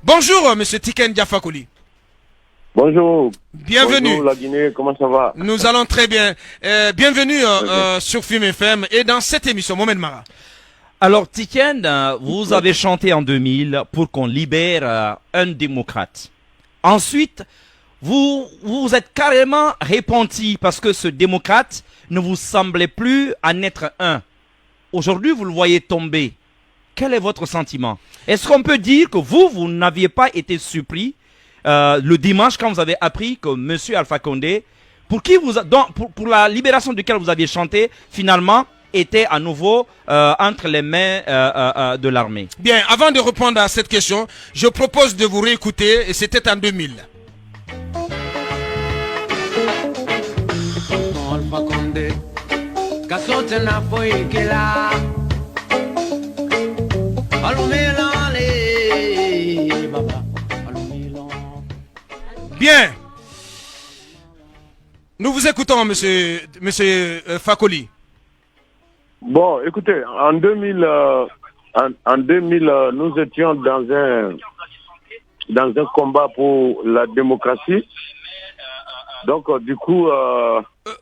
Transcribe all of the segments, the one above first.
Bonjour, monsieur Tiken Diafakoli. Bonjour. Bienvenue. Bonjour la Guinée, comment ça va? Nous allons très bien. Bienvenue sur Film FM et dans cette émission, Mohamed Mara. Alors, Tiken, vous avez chanté en 2000 pour qu'on libère un démocrate. Ensuite, vous êtes carrément repenti parce que ce démocrate ne vous semblait plus en être un. Aujourd'hui, vous le voyez tomber. Quel est votre sentiment? Est-ce qu'on peut dire que vous n'aviez pas été surpris le dimanche quand vous avez appris que M. Alpha Condé, pour la libération duquel vous aviez chanté, finalement, était à nouveau entre les mains de l'armée? Bien, avant de répondre à cette question, je propose de vous réécouter, et c'était en 2000. Bien. Nous vous écoutons, monsieur Fakoli. Bon, écoutez, en 2000, nous étions dans un combat pour la démocratie. Donc, du coup...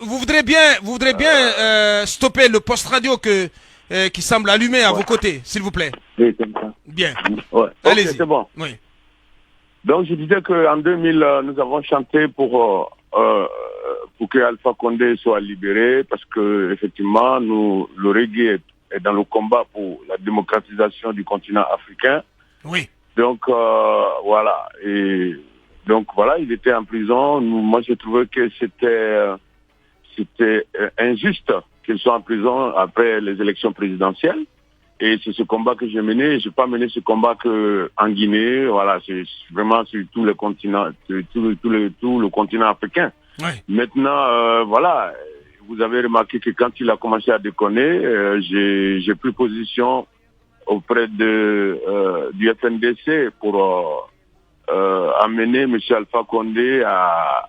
Vous voudrez bien stopper le poste radio qui semble allumé à vos côtés, s'il vous plaît. Oui, comme ça. Bien. Ouais. Allez-y. Okay, c'est bon. Oui. Donc, je disais qu'en 2000, nous avons chanté pour que Alpha Condé soit libéré, parce que effectivement, le reggae est dans le combat pour la démocratisation du continent africain. Oui. Donc, voilà. Et donc, voilà, il était en prison. Moi, je trouvais que c'était injuste qu'il soit en prison après les élections présidentielles. Et c'est ce combat que j'ai mené. Je n'ai pas mené ce combat qu'en Guinée. Voilà, c'est vraiment sur tout le continent, tout le continent africain. Oui. Maintenant, voilà, vous avez remarqué que quand il a commencé à déconner, j'ai pris position auprès du FNDC pour amener M. Alpha Condé à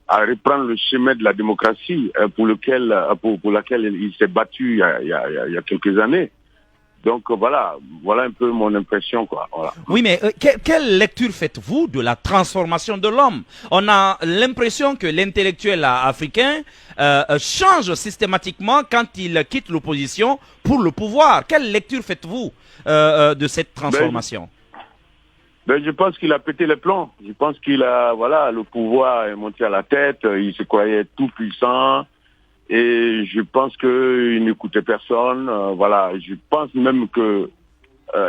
reprendre le chemin de la démocratie pour laquelle il s'est battu il y a quelques années. Donc voilà un peu mon impression, quoi. Voilà. Oui, mais quelle lecture faites-vous de la transformation de l'homme? On a l'impression que l'intellectuel africain change systématiquement quand il quitte l'opposition pour le pouvoir. Quelle lecture faites-vous de cette transformation? Je pense qu'il a pété les plombs. Je pense le pouvoir est monté à la tête. Il se croyait tout puissant. Et je pense qu'il n'écoutait personne. Voilà, je pense même que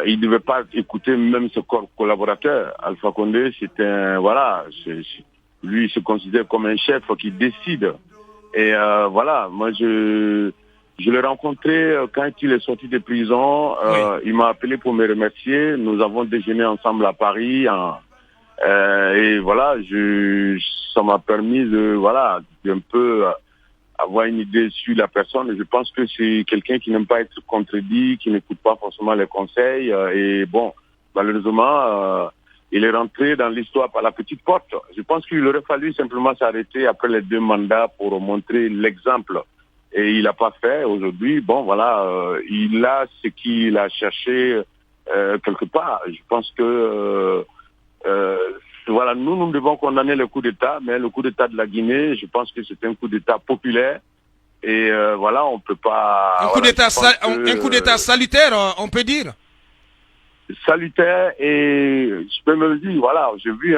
il ne devait pas écouter même ses collaborateurs. Alpha Condé, lui, il se considère comme un chef qui décide. Et voilà, moi je l'ai rencontré quand il est sorti de prison. Oui. Il m'a appelé pour me remercier. Nous avons déjeuné ensemble à Paris. Et voilà, ça m'a permis d'un peu avoir une idée sur la personne. Je pense que c'est quelqu'un qui n'aime pas être contredit, qui n'écoute pas forcément les conseils. Et bon, malheureusement, il est rentré dans l'histoire par la petite porte. Je pense qu'il aurait fallu simplement s'arrêter après les 2 mandats pour montrer l'exemple. Et il n'a pas fait. Aujourd'hui, bon, voilà, il a ce qu'il a cherché quelque part. Je pense que voilà, nous devons condamner le coup d'État, mais le coup d'État de la Guinée, je pense que c'est un coup d'État populaire. Et voilà, on peut pas... Un coup d'État salutaire, on peut dire. Salutaire, et je peux me le dire, voilà, j'ai vu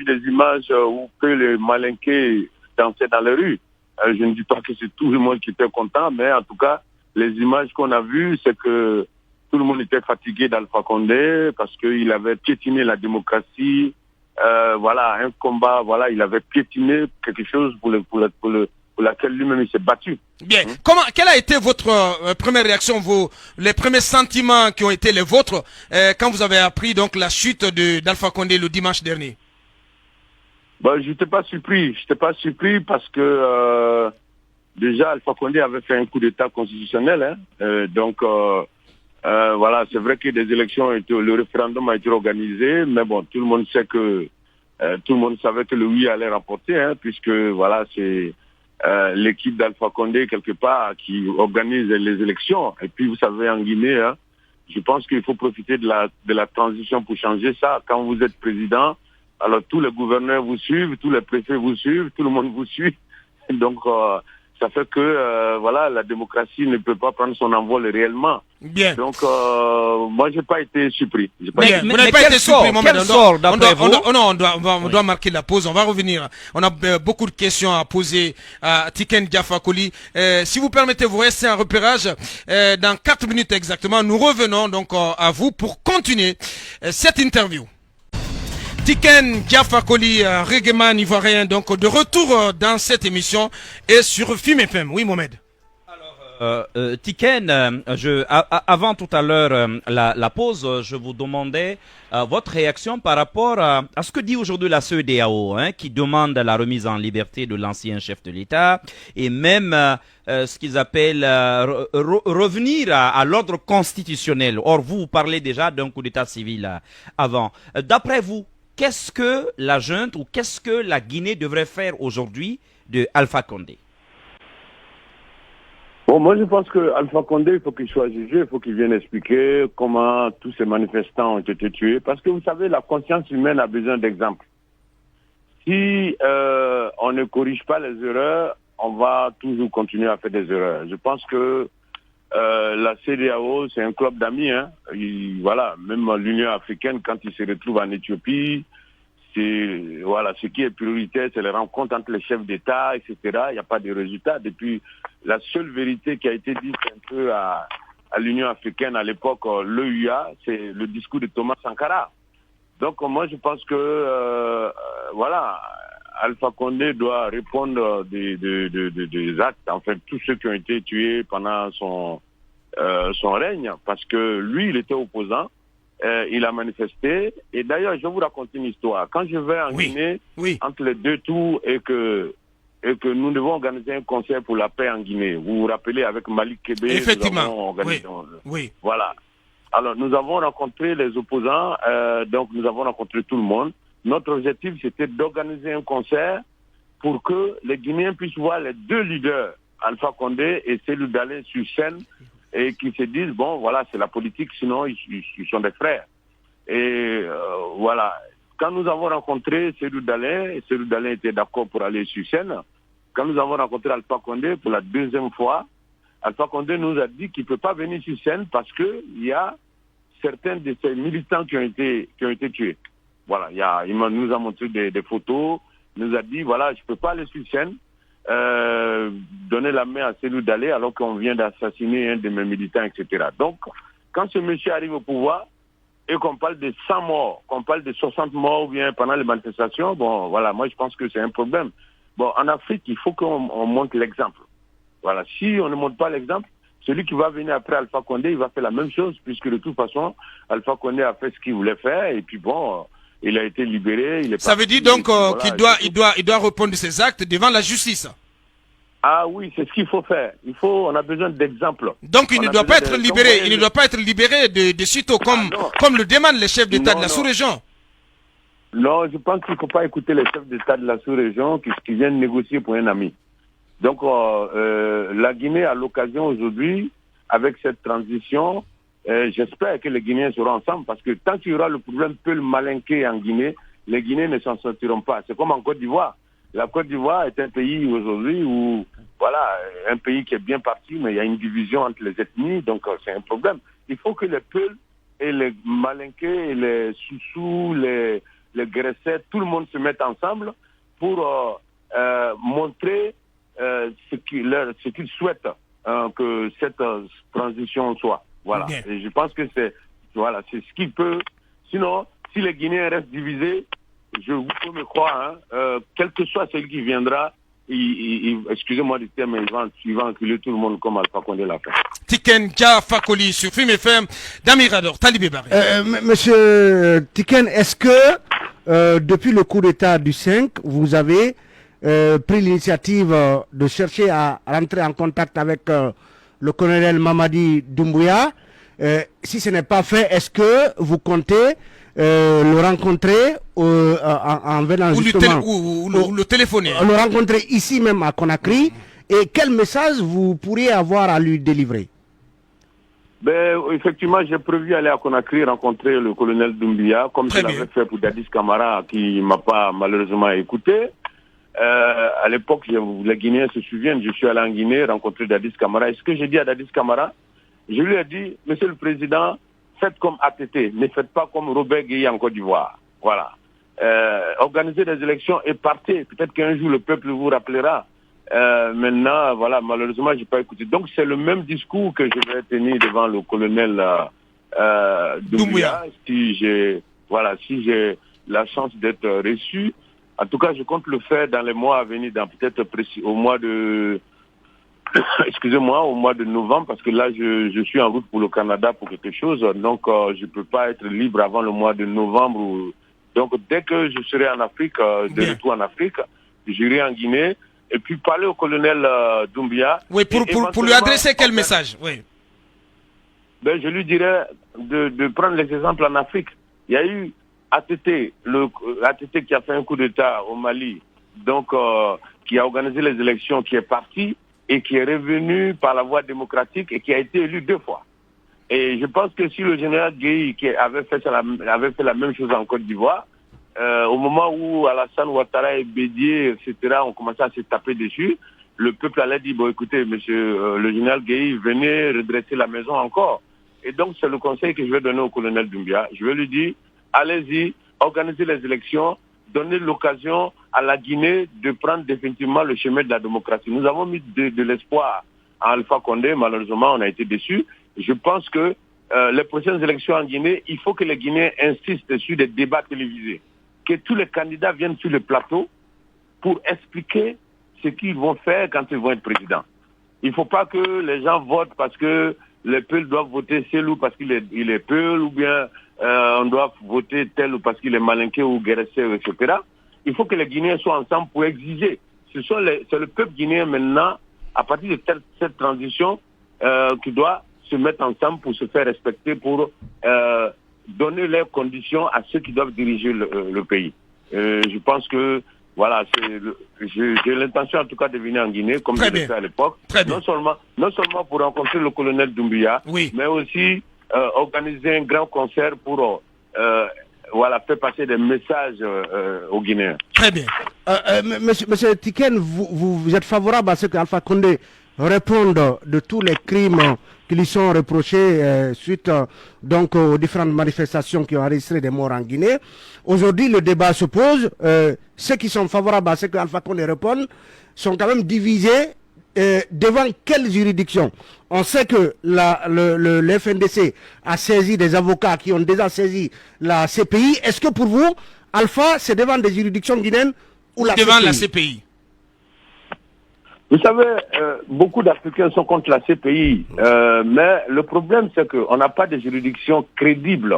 des images où que les Malinqués dansaient dans les rues. Je ne dis pas que c'est tout le monde qui était content, mais en tout cas, les images qu'on a vues, c'est que tout le monde était fatigué d'Alpha Condé parce qu'il avait piétiné la démocratie. Voilà, un combat, voilà, il avait piétiné quelque chose pour laquelle lui-même il s'est battu. Bien. Quelle a été votre première réaction, les premiers sentiments qui ont été les vôtres quand vous avez appris donc la chute d'Alpha Condé le dimanche dernier? Je n'étais pas surpris. Je n'étais pas surpris parce que déjà Alpha Condé avait fait un coup d'État constitutionnel. Donc voilà, c'est vrai que des élections, le référendum a été organisé, mais bon, tout le monde savait que le oui allait remporter, puisque voilà, c'est l'équipe d'Alpha Condé quelque part qui organise les élections. Et puis vous savez, en Guinée, Je pense qu'il faut profiter de la transition pour changer ça. Quand vous êtes président, alors tous les gouverneurs vous suivent, tous les préfets vous suivent, tout le monde vous suit. Donc ça fait que voilà, la démocratie ne peut pas prendre son envol réellement. Bien. Donc moi j'ai pas été surpris. Vous n'avez pas été surpris, Mohamed. On doit marquer la pause. On va revenir. On a beaucoup de questions à poser à Tiken Jah Fakoly. Si vous permettez, vous restez en repérage. Dans 4 minutes exactement, nous revenons donc à vous pour continuer cette interview. Tiken Jah Fakoly, reggaeman ivoirien, donc de retour dans cette émission et sur Film FM. Oui, Mohamed. Tiken, avant tout à l'heure la pause, je vous demandais votre réaction par rapport à ce que dit aujourd'hui la CEDEAO, qui demande la remise en liberté de l'ancien chef de l'État et même ce qu'ils appellent revenir à l'ordre constitutionnel. Or, vous parlez déjà d'un coup d'État civil avant. D'après vous, qu'est-ce que la junte ou qu'est-ce que la Guinée devrait faire aujourd'hui de Alpha Condé? Bon, moi je pense que Alpha Condé, il faut qu'il soit jugé, il faut qu'il vienne expliquer comment tous ces manifestants ont été tués. Parce que vous savez, la conscience humaine a besoin d'exemples. Si on ne corrige pas les erreurs, on va toujours continuer à faire des erreurs. Je pense que la CEDEAO, c'est un club d'amis. Voilà, même l'Union africaine, quand il se retrouve en Éthiopie, voilà, ce qui est prioritaire, c'est les rencontres entre les chefs d'État, etc. Il n'y a pas de résultat. Depuis, la seule vérité qui a été dite un peu à l'Union africaine à l'époque, l'EUA, c'est le discours de Thomas Sankara. Donc moi, je pense que voilà, Alpha Condé doit répondre des actes, en fait, tous ceux qui ont été tués pendant son règne, parce que lui, il était opposant. Il a manifesté. Et d'ailleurs, je vais vous raconter une histoire. Quand je vais en Guinée, entre les 2 tours et que nous devons organiser un concert pour la paix en Guinée. Vous vous rappelez, avec Malik Kébé, effectivement. Nous avons organisé, voilà. Alors, nous avons rencontré les opposants, donc nous avons rencontré tout le monde. Notre objectif, c'était d'organiser un concert pour que les Guinéens puissent voir les 2 leaders, Alpha Condé et Cellou Dalein, sur scène, et qui se disent, bon, voilà, c'est la politique, sinon ils sont des frères. Et voilà, quand nous avons rencontré Cellou Dalein, et Cellou Dalein était d'accord pour aller sur scène, quand nous avons rencontré Alpha Condé pour la 2e fois, Alpha Condé nous a dit qu'il ne peut pas venir sur scène parce qu'il y a certains de ces militants qui ont été tués. Voilà, il nous a montré des photos, il nous a dit, voilà, je ne peux pas aller sur scène, donner la main à Cellou Dalein alors qu'on vient d'assassiner un de mes militants, etc. Donc, quand ce monsieur arrive au pouvoir et qu'on parle de 100 morts, qu'on parle de 60 morts ou bien pendant les manifestations, bon, voilà, moi je pense que c'est un problème. Bon, en Afrique, il faut qu'on montre l'exemple. Voilà, si on ne montre pas l'exemple, celui qui va venir après Alpha Condé, il va faire la même chose, puisque de toute façon, Alpha Condé a fait ce qu'il voulait faire, et puis bon, il a été libéré. Ça veut dire donc qu'il doit répondre de ses actes devant la justice. Ah oui, c'est ce qu'il faut faire. On a besoin d'exemples. Donc il ne doit pas être libéré. Il ne doit pas être libéré de sitôt comme le demandent les chefs d'État de la sous-région. Non, je pense qu'il ne faut pas écouter les chefs d'État de la sous-région qui viennent négocier pour un ami. Donc la Guinée a l'occasion aujourd'hui, avec cette transition, j'espère que les Guinéens seront ensemble, parce que tant qu'il y aura le problème Peul Malinké en Guinée, les Guinéens ne s'en sortiront pas. C'est comme en Côte d'Ivoire. La Côte d'Ivoire est un pays aujourd'hui où, voilà, un pays qui est bien parti, mais il y a une division entre les ethnies, donc c'est un problème. Il faut que les Peuls et les Malinké et les Soussous, les Gressais, tout le monde se mette ensemble pour montrer ce qu'ils souhaitent que cette transition soit. Voilà. Et je pense que c'est ce qui peut. Sinon, si les Guinéens restent divisés, je vous peux me croire, quel que soit celui qui viendra, excusez-moi du terme, il va enculer tout le monde comme Alpha Condé l'a fait. Tiken Jah Fakoly sur Film FM, Damirador, Talibé Barré. Monsieur Tiken, est-ce que depuis le coup d'État du 5, vous avez pris l'initiative de chercher à rentrer en contact avec le colonel Mamadi Doumbouya? Si ce n'est pas fait, est-ce que vous comptez le rencontrer en venant justement ou le téléphoner, le rencontrer ici même à Conakry, et quel message vous pourriez avoir à lui délivrer? Ben, effectivement, j'ai prévu aller à Conakry rencontrer le colonel Doumbia, comme je l'avais fait pour Dadis Camara, qui m'a pas malheureusement écouté. À l'époque, les Guinéens se souviennent, je suis allé en Guinée rencontrer Dadis Camara. Et ce que j'ai dit à Dadis Camara, je lui ai dit, Monsieur le Président, faites comme ATT, ne faites pas comme Robert Gueye en Côte d'Ivoire. Voilà. Organisez des élections et partez. Peut-être qu'un jour le peuple vous rappellera. Maintenant, voilà, malheureusement, j'ai pas écouté. Donc, c'est le même discours que je vais tenir devant le colonel Doumbia. Si j'ai la chance d'être reçu. En tout cas, je compte le faire dans les mois à venir, dans peut-être au mois de, excusez-moi, au mois de novembre, parce que là, je suis en route pour le Canada pour quelque chose. Donc, je peux pas être libre avant le mois de novembre. Donc, dès que je serai en Afrique, de retour en Afrique, j'irai en Guinée. Et puis parler au colonel Doumbia. Oui, pour lui adresser quel message? Oui. Ben, je lui dirais de prendre les exemples en Afrique. Il y a eu ATT, ATT qui a fait un coup d'État au Mali, donc qui a organisé les élections, qui est parti et qui est revenu par la voie démocratique et qui a été élu 2 fois. Et je pense que si le général Gueye qui avait fait la même chose en Côte d'Ivoire, au moment où Alassane Ouattara et Bédié, etc., ont commencé à se taper dessus, le peuple allait dire, bon écoutez, monsieur le général Gueye, venez redresser la maison encore. Et donc c'est le conseil que je vais donner au colonel Doumbia. Je vais lui dire, allez-y, organisez les élections, donnez l'occasion à la Guinée de prendre définitivement le chemin de la démocratie. Nous avons mis de l'espoir à Alpha Condé, malheureusement on a été déçus. Je pense que les prochaines élections en Guinée, il faut que les Guinéens insistent sur des débats télévisés. Que tous les candidats viennent sur le plateau pour expliquer ce qu'ils vont faire quand ils vont être présidents. Il ne faut pas que les gens votent parce que les Peuls doivent voter tel ou parce qu'il est Peul, ou bien on doit voter tel ou parce qu'il est Malinké ou Guéressé, etc. Il faut que les Guinéens soient ensemble pour exiger. C'est le peuple guinéen maintenant, à partir de cette transition, qui doit se mettre ensemble pour se faire respecter, pour donner leurs conditions à ceux qui doivent diriger le pays. Je pense que, voilà, j'ai l'intention en tout cas de venir en Guinée, comme je l'ai fait à l'époque. Non seulement pour rencontrer le colonel Doumbia, mais aussi organiser un grand concert pour faire passer des messages aux Guinéens. Très bien. Monsieur Tiken, vous êtes favorable à ce qu'Alpha Condé réponde de tous les crimes qui lui sont reprochés suite donc aux différentes manifestations qui ont enregistré des morts en Guinée. Aujourd'hui, le débat se pose. Ceux qui sont favorables à ce qu'Alpha Condé réponde sont quand même divisés devant quelle juridiction? On sait que le FNDC a saisi des avocats qui ont déjà saisi la CPI. Est-ce que pour vous, Alpha, c'est devant des juridictions guinéennes ou devant la CPI? Vous savez, beaucoup d'Africains sont contre la CPI, mais le problème c'est qu'on n'a pas de juridiction crédible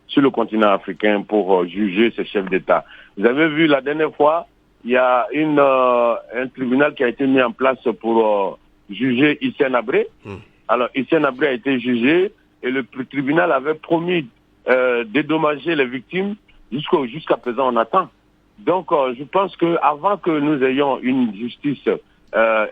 sur le continent africain pour juger ces chefs d'État. Vous avez vu la dernière fois, il y a un tribunal qui a été mis en place pour juger Hissène Habré. Alors Hissène Habré a été jugé et le tribunal avait promis dédommager les victimes. Jusqu'à présent on attend. Donc je pense que avant que nous ayons une justice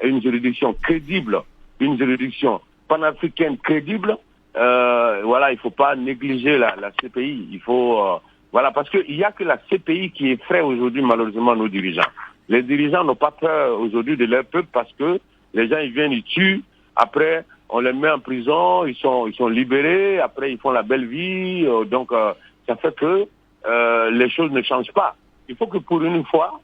une juridiction crédible, une juridiction panafricaine crédible, voilà, il faut pas négliger la CPI. Il faut, voilà, parce qu'il n'y a que la CPI qui effraie aujourd'hui malheureusement nos dirigeants. Les dirigeants n'ont pas peur aujourd'hui de leur peuple parce que les gens ils viennent, ils tuent, après on les met en prison, ils sont libérés, après ils font la belle vie, donc ça fait que les choses ne changent pas. Il faut que pour une fois,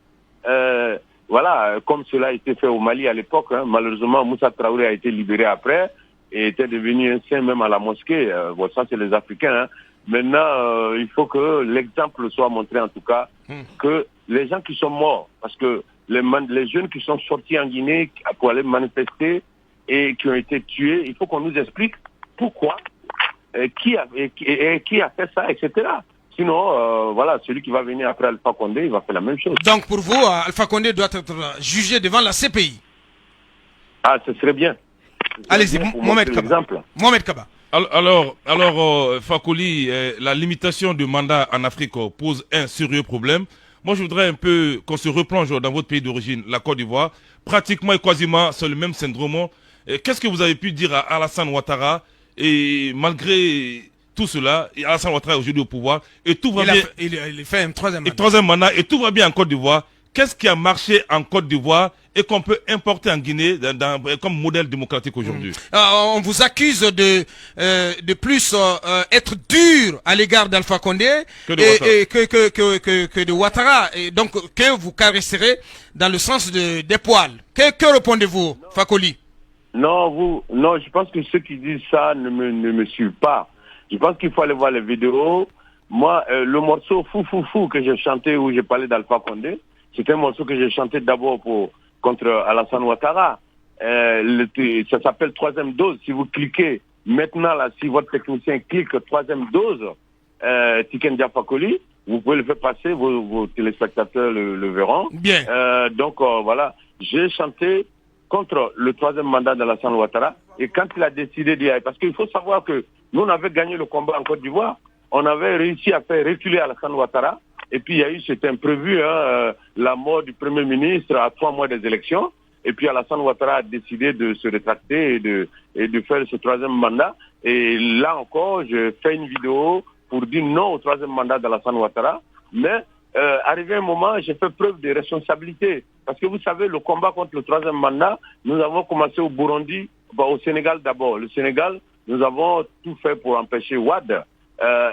voilà, comme cela a été fait au Mali à l'époque, malheureusement Moussa Traoré a été libéré après et était devenu un saint même à la mosquée. Bon, ça c'est les Africains. Maintenant, il faut que l'exemple soit montré en tout cas, que les gens qui sont morts, parce que les jeunes qui sont sortis en Guinée pour aller manifester et qui ont été tués, il faut qu'on nous explique pourquoi, qui a fait ça, etc. Sinon, voilà, celui qui va venir après Alpha Condé, il va faire la même chose. Donc pour vous, Alpha Condé doit être jugé devant la CPI? Ah, ce serait bien. Allez-y, Mohamed Kaba. Alors, Fakoly, la limitation du mandat en Afrique pose un sérieux problème. Moi, je voudrais un peu qu'on se replonge dans votre pays d'origine, la Côte d'Ivoire. Pratiquement et quasiment, c'est le même syndrome. Qu'est-ce que vous avez pu dire à Alassane Ouattara et malgré tout cela, Alassane Ouattara est aujourd'hui au pouvoir et tout va bien. Il fait un troisième mandat et tout va bien en Côte d'Ivoire. Qu'est-ce qui a marché en Côte d'Ivoire et qu'on peut importer en Guinée comme modèle démocratique aujourd'hui? On vous accuse de plus être dur à l'égard d'Alpha Condé que de Ouattara. Et donc que vous caresserez dans le sens des poils. Que répondez-vous, Fakoli? Non, je pense que ceux qui disent ça ne me suivent pas. Je pense qu'il faut aller voir les vidéos. Moi, le morceau Fou que j'ai chanté où j'ai parlé d'Alpha Condé, c'est un morceau que j'ai chanté d'abord contre Alassane Ouattara. Ça s'appelle Troisième Dose. Si vous cliquez maintenant, là, si votre technicien clique Troisième Dose, Tiken Jah Fakoly, vous pouvez le faire passer, vos téléspectateurs le verront. Bien. Donc voilà, j'ai chanté contre le troisième mandat d'Alassane Ouattara. Et quand il a décidé d'y aller, parce qu'il faut savoir que nous, on avait gagné le combat en Côte d'Ivoire, on avait réussi à faire reculer Alassane Ouattara. Et puis il y a eu, c'était imprévu, la mort du Premier ministre à 3 mois des élections. Et puis Alassane Ouattara a décidé de se rétracter et de faire ce troisième mandat. Et là encore, je fais une vidéo pour dire non au troisième mandat d'Alassane Ouattara. Mais arrivé un moment, j'ai fait preuve de responsabilité. Parce que vous savez, le combat contre le troisième mandat, nous avons commencé au Burundi, au Sénégal d'abord. Le Sénégal, nous avons tout fait pour empêcher Wade.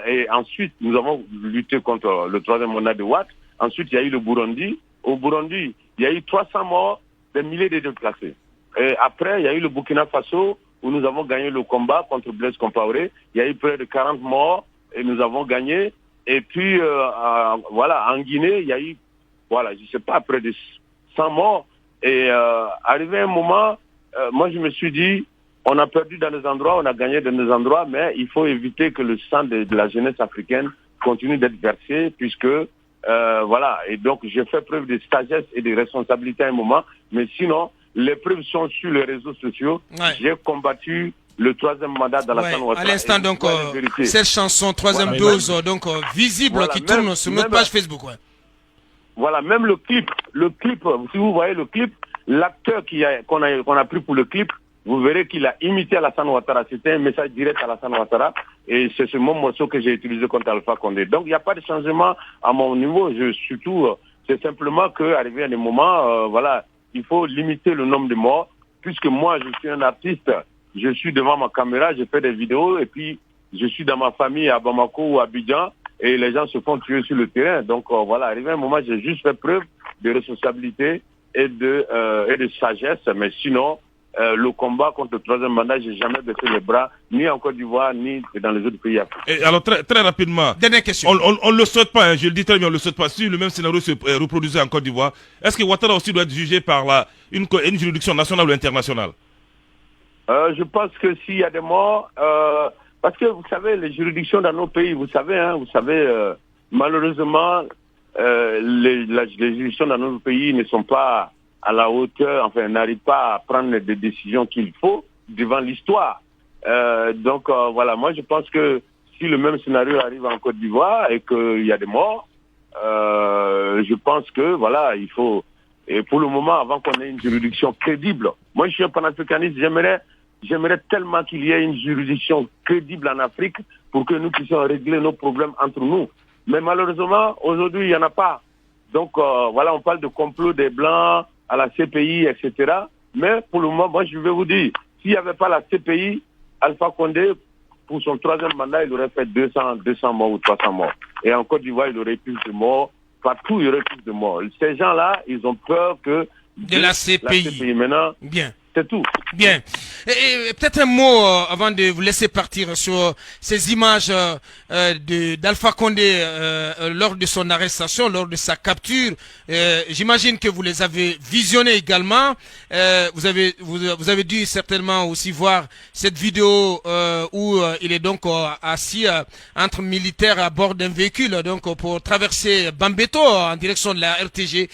Et ensuite, nous avons lutté contre le troisième mandat de Wade. Ensuite, il y a eu le Burundi. Au Burundi, il y a eu 300 morts, des milliers de déplacés. Et après, il y a eu le Burkina Faso, où nous avons gagné le combat contre Blaise Compaoré. Il y a eu près de 40 morts, et nous avons gagné. Et puis, voilà, en Guinée, il y a eu, voilà, je ne sais pas, près de 100 morts. Et arrivé un moment, moi, je me suis dit, on a perdu dans des endroits, on a gagné dans des endroits, mais il faut éviter que le sang de la jeunesse africaine continue d'être versé, puisque, voilà, et donc j'ai fait preuve de sagesse et de responsabilité à un moment, mais sinon, les preuves sont sur les réseaux sociaux. Ouais. J'ai combattu le troisième mandat d'Alassane Ouattara. À l'instant, donc, cette chanson, troisième dose, donc, visible, voilà, qui tourne sur notre page Facebook. Ouais. Voilà, même le clip, si vous voyez le clip, l'acteur qu'on a pris pour le clip, vous verrez qu'il a imité Alassane Ouattara. C'était un message direct à Alassane Ouattara. Et c'est ce même morceau que j'ai utilisé contre Alpha Condé. Donc, il n'y a pas de changement à mon niveau. C'est simplement qu'arrivé à des moments, voilà, il faut limiter le nombre de morts. Puisque moi, je suis un artiste, je suis devant ma caméra, je fais des vidéos, et puis je suis dans ma famille à Bamako ou à Abidjan, et les gens se font tuer sur le terrain. Donc, voilà, arrivé à un moment, j'ai juste fait preuve de responsabilité et de sagesse. Mais sinon, le combat contre le troisième mandat, j'ai jamais baissé les bras, ni en Côte d'Ivoire, ni dans les autres pays africains. Et alors, très rapidement, dernière question. On ne le souhaite pas, hein, je le dis très bien, on ne le souhaite pas. Si le même scénario se reproduisait en Côte d'Ivoire, est-ce que Ouattara aussi doit être jugé par une juridiction nationale ou internationale? Je pense que s'il y a des morts, parce que vous savez, les juridictions dans nos pays, vous savez, malheureusement, les juridictions dans nos pays ne sont pas à la hauteur, enfin, n'arrive pas à prendre des décisions qu'il faut devant l'histoire. Donc, voilà, moi, je pense que si le même scénario arrive en Côte d'Ivoire et qu'il y a des morts, je pense que, voilà, il faut... Et pour le moment, avant qu'on ait une juridiction crédible, moi, je suis un panafricaniste, j'aimerais tellement qu'il y ait une juridiction crédible en Afrique pour que nous puissions régler nos problèmes entre nous. Mais malheureusement, aujourd'hui, il n'y en a pas. Donc, voilà, on parle de complot des Blancs à la CPI, etc. Mais pour le moment, moi, je vais vous dire, s'il n'y avait pas la CPI, Alpha Condé, pour son troisième mandat, il aurait fait 200 morts ou 300 morts. Et en Côte d'Ivoire, il aurait plus de morts. Partout, il y aurait plus de morts. Ces gens-là, ils ont peur que... De la CPI. Maintenant, bien. C'est tout. Bien. Et peut-être un mot avant de vous laisser partir sur ces images d'Alpha Condé lors de son arrestation, lors de sa capture. J'imagine que vous les avez visionnées également. Vous avez dû certainement aussi voir cette vidéo où il est donc assis entre militaires à bord d'un véhicule, donc pour traverser Bambeto en direction de la RTG.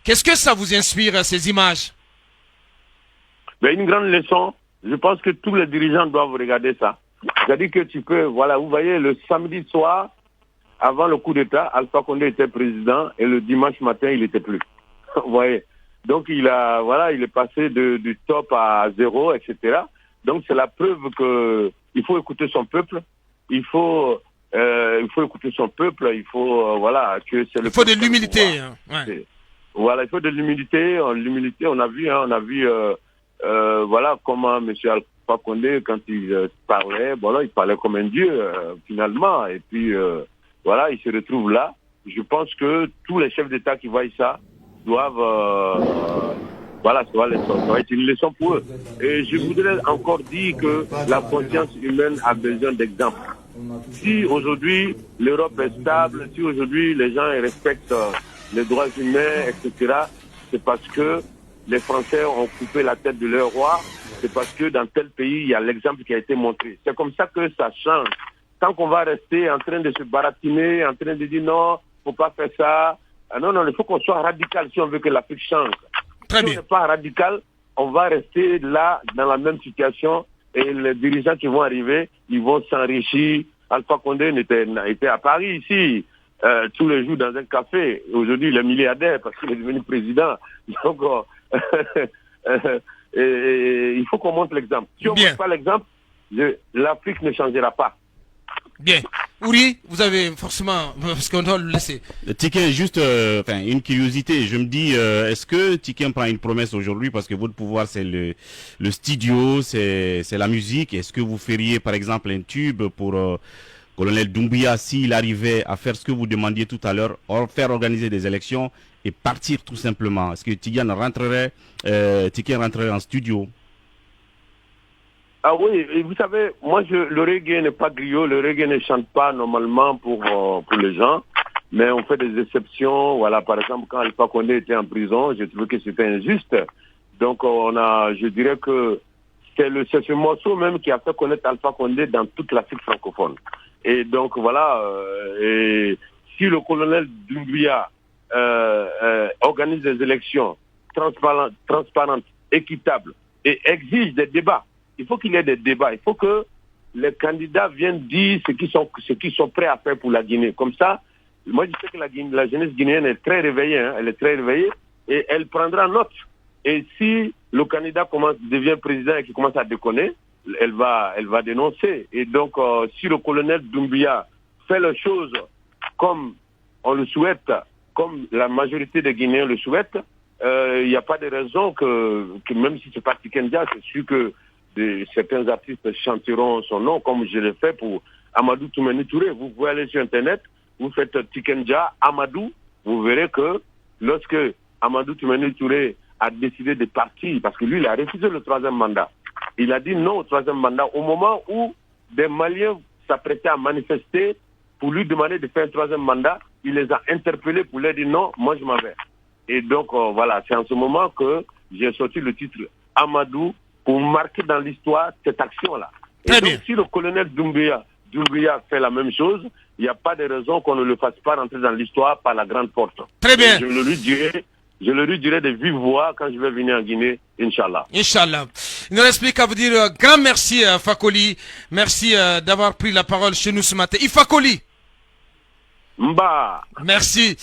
Qu'est-ce que ça vous inspire, ces images? Une grande leçon. Je pense que tous les dirigeants doivent regarder ça. C'est-à-dire que tu peux, voilà, vous voyez, le samedi soir, avant le coup d'État, Alpha Condé était président et le dimanche matin, il n'était plus. Vous voyez. Donc, il est passé du top à 0, etc. Donc, c'est la preuve que il faut écouter son peuple, il faut écouter son peuple, il faut voilà que c'est le. Il faut de l'humilité. Hein. Ouais. Voilà, il faut de l'humilité. L'humilité, on a vu voilà comment M. Alpha Condé, quand il parlait, voilà, il parlait comme un dieu finalement. Et puis voilà, il se retrouve là. Je pense que tous les chefs d'État qui voient ça doivent voilà, ça va être une leçon pour eux. Et je voudrais encore dire que la conscience humaine a besoin d'exemples. Si aujourd'hui l'Europe est stable, si aujourd'hui les gens respectent les droits humains, etc., c'est parce que les Français ont coupé la tête de leur roi, c'est parce que dans tel pays, il y a l'exemple qui a été montré. C'est comme ça que ça change. Tant qu'on va rester en train de se baratiner, en train de dire non, faut pas faire ça. Non, il faut qu'on soit radical si on veut que l'Afrique change. Très si bien. on n'est pas radical, on va rester là, dans la même situation, et les dirigeants qui vont arriver, ils vont s'enrichir. Alpha Condé était à Paris, ici, tous les jours dans un café. Aujourd'hui, il est milliardaire parce qu'il est devenu président. Donc, il faut qu'on montre l'exemple. Si on ne montre pas l'exemple, l'Afrique ne changera pas. Bien. Ouri, vous avez forcément, parce qu'on doit le laisser. Tiken, juste une curiosité. Je me dis, est-ce que Tiken prend une promesse aujourd'hui parce que votre pouvoir c'est le studio, c'est la musique. Est-ce que vous feriez par exemple un tube pour Colonel Doumbouya s'il arrivait à faire ce que vous demandiez tout à l'heure, faire organiser des élections et partir tout simplement? Est-ce que Tiken rentrerait en studio? Ah oui, et vous savez, moi le reggae n'est pas griot, le reggae ne chante pas normalement pour les gens, mais on fait des exceptions. Voilà, par exemple, quand Alpha Condé était en prison, j'ai trouvé que c'était injuste. Donc je dirais que c'est ce morceau même qui a fait connaître Alpha Condé dans toute l'Afrique francophone. Et donc voilà, et si le colonel Doumbouya organise des élections transparentes, équitables et exige des débats, il faut qu'il y ait des débats. Il faut que les candidats viennent dire ce qu'ils sont prêts à faire pour la Guinée. Comme ça, moi je sais que la jeunesse guinéenne est très réveillée, hein, elle est très réveillée et elle prendra note. Et si le candidat devient président et qu'il commence à déconner, elle va dénoncer. Et donc, si le colonel Doumbouya fait les choses comme on le souhaite, comme la majorité des Guinéens le souhaitent, il n'y a pas de raison que même si c'est pas Tiken Jah, c'est sûr que certains artistes chanteront son nom, comme je l'ai fait pour Amadou Toumani Touré. Vous pouvez aller sur Internet, vous faites Tiken Jah, Amadou, vous verrez que lorsque Amadou Toumani Touré a décidé de partir, parce que lui, il a refusé le 3e mandat. Il a dit non au 3e mandat au moment où des Maliens s'apprêtaient à manifester pour lui demander de faire un 3e mandat. Il les a interpellés pour leur dire non, moi je m'en vais. Et donc, voilà, c'est en ce moment que j'ai sorti le titre Amadou, pour marquer dans l'histoire cette action-là. Et Très donc, bien. si le colonel Doumbouya fait la même chose, il n'y a pas de raison qu'on ne le fasse pas rentrer dans l'histoire par la grande porte. Très bien. Et je le lui dirai de vive voix quand je vais venir en Guinée, Inch'Allah. Inch'Allah. Il ne reste plus qu'à vous dire grand merci à Fakoli. Merci d'avoir pris la parole chez nous ce matin. Ifakoli. Mba. Merci.